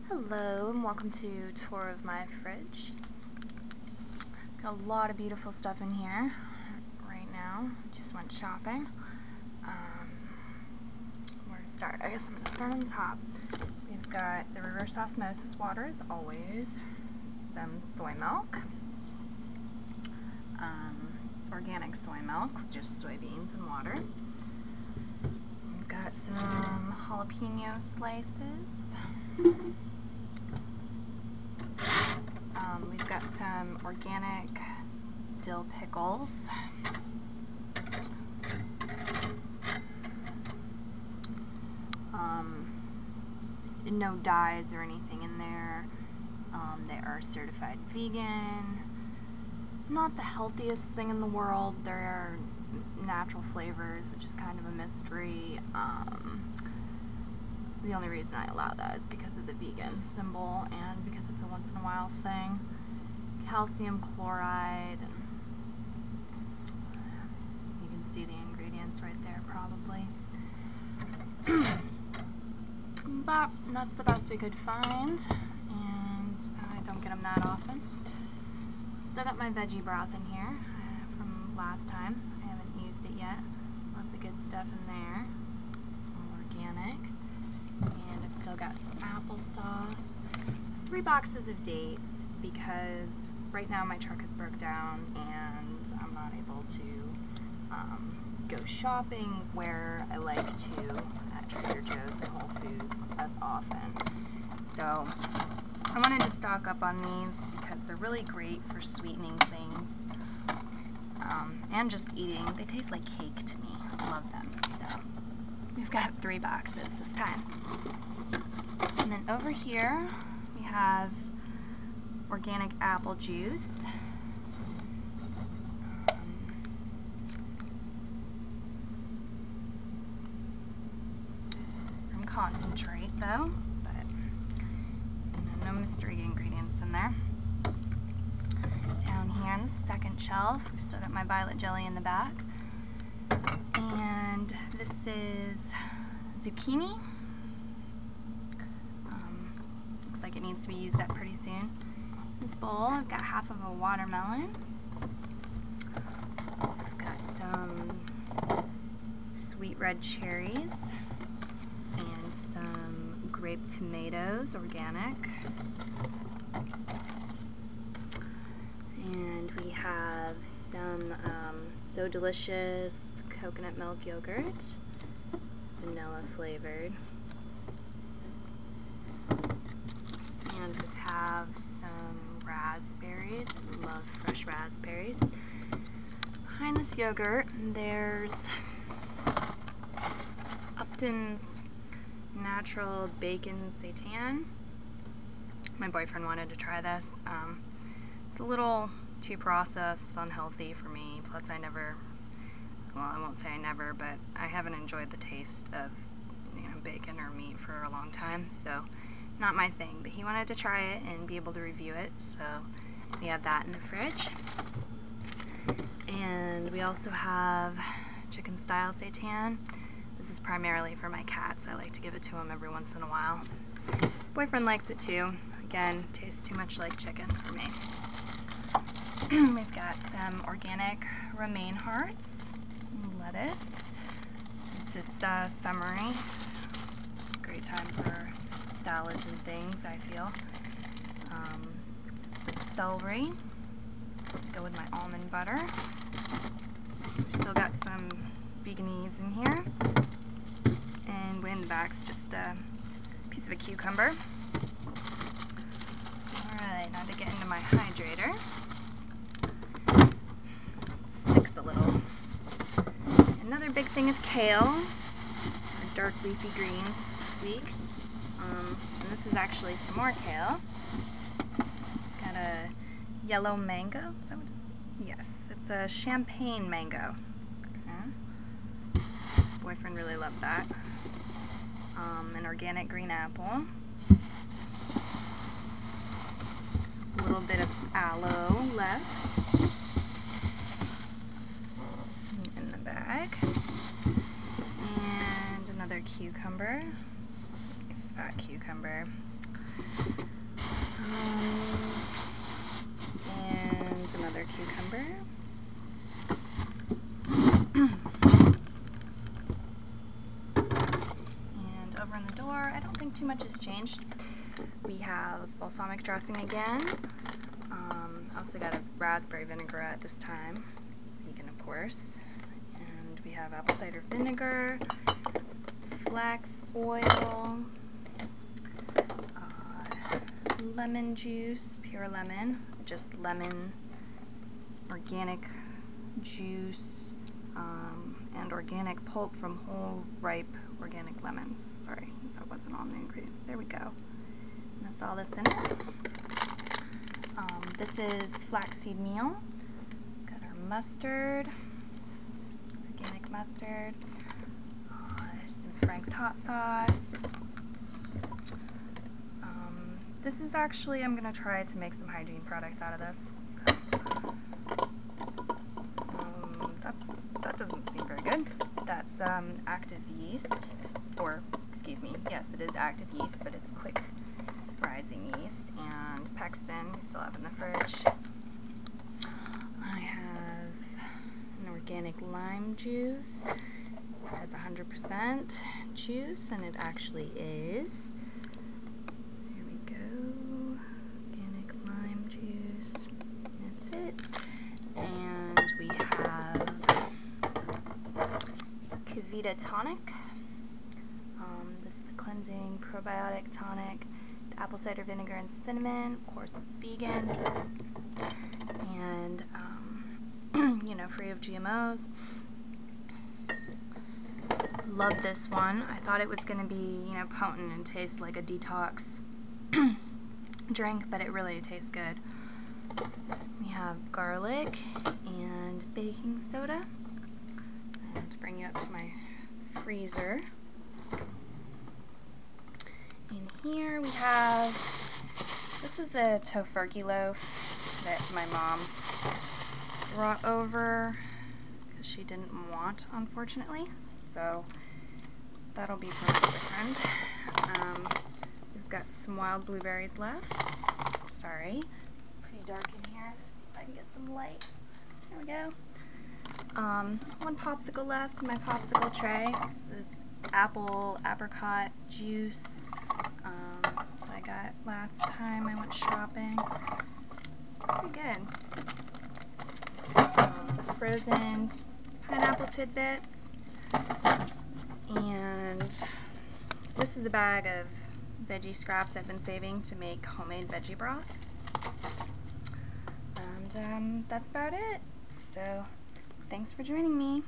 Hello and welcome to tour of my fridge. Got a lot of beautiful stuff in here right now. Just went shopping. Where to start? I guess I'm going to start on the top. We've got the reverse osmosis water as always, some soy milk, organic soy milk, just soybeans and water. We've got some jalapeno slices. We've got some organic dill pickles. No dyes or anything in there. They are certified vegan. Not the healthiest thing in the world. They're natural flavors, which is kind of a mystery. The only reason I allow that is because of the vegan symbol and because it's a once in a while thing. Calcium chloride, and you can see the ingredients right there probably. But that's the best we could find, and I don't get them that often. Still got my veggie broth in here from last time. I haven't used it yet. Lots of good stuff in there. All organic. And I've still got some applesauce. 3 boxes of dates because right now my truck is broke down and I'm not able to go shopping where I like to at Trader Joe's and Whole Foods as often. So I wanted to stock up on these because they're really great for sweetening things and just eating. They taste like cake to me. I love them. So we've got 3 boxes this time. And then over here we have organic apple juice. From concentrate though, but no mystery ingredients in there. Down here on the second shelf, we've still got my violet jelly in the back. And this is zucchini. Looks like it needs to be used up pretty soon. In this bowl, I've got half of a watermelon. I've got some sweet red cherries and some grape tomatoes, organic. And we have some So Delicious coconut milk yogurt, vanilla flavored. And we have some raspberries. I love fresh raspberries. Behind this yogurt, there's Upton's Natural Bacon Seitan. My boyfriend wanted to try this. It's a little too processed, unhealthy for me. Plus I won't say I never, but I haven't enjoyed the taste of bacon or meat for a long time, so not my thing. But he wanted to try it and be able to review it, so we have that in the fridge. And we also have chicken style seitan. This is primarily for my cats. I like to give it to him every once in a while. Boyfriend likes it too. Again, tastes too much like chicken for me. We've got some organic romaine hearts, lettuce. It's just summery. Great time for salads and things, I feel. Celery to go with my almond butter. We've still got some veganese in here. And way in the back's just a piece of a cucumber. Alright, now to get into my hydrator. Sticks a little. Another big thing is kale, or dark leafy greens this week. And this is actually some more kale. It's got a yellow mango. Is that what it is? Yes, it's a champagne mango. Okay. Boyfriend really loved that. An organic green apple. A little bit of aloe left in the bag. And another cucumber. Fat cucumber. And another cucumber. And over on the door, I don't think too much has changed. We have balsamic dressing again. I also got a raspberry vinaigrette this time, vegan of course. And we have apple cider vinegar, flax oil, lemon juice, pure lemon, just lemon, organic juice, and organic pulp from whole ripe organic lemons. Sorry, that wasn't on the ingredients. There we go. And that's all that's in it. This is flaxseed meal. Got our mustard, organic mustard, some Frank's hot sauce. This is actually, I'm going to try to make some hygiene products out of this. That doesn't seem very good. That's active yeast, or excuse me, yes it is active yeast, but it's quick rising yeast, and Pexton we still have in the fridge. I have an organic lime juice. It has 100% juice, and it actually is. Here we go. Organic lime juice. That's it. And we have Kavita tonic. This is a cleansing probiotic tonic. Apple cider vinegar and cinnamon. Of course, it's vegan. And, you know, free of GMOs. Love this one. I thought it was going to be, you know, potent and taste like a detox drink, but it really tastes good. We have garlic and baking soda. And to bring you up to my freezer. In here we have, this is a tofurkey loaf that my mom brought over because she didn't want, unfortunately. So that'll be for another friend. We've got some wild blueberries left. Sorry, pretty dark in here. If I can get some light. There we go. One popsicle left in my popsicle tray. This is apple apricot juice that I got last time I went shopping. Pretty good. Frozen pineapple tidbits. And this is a bag of veggie scraps I've been saving to make homemade veggie broth. And that's about it. So, thanks for joining me.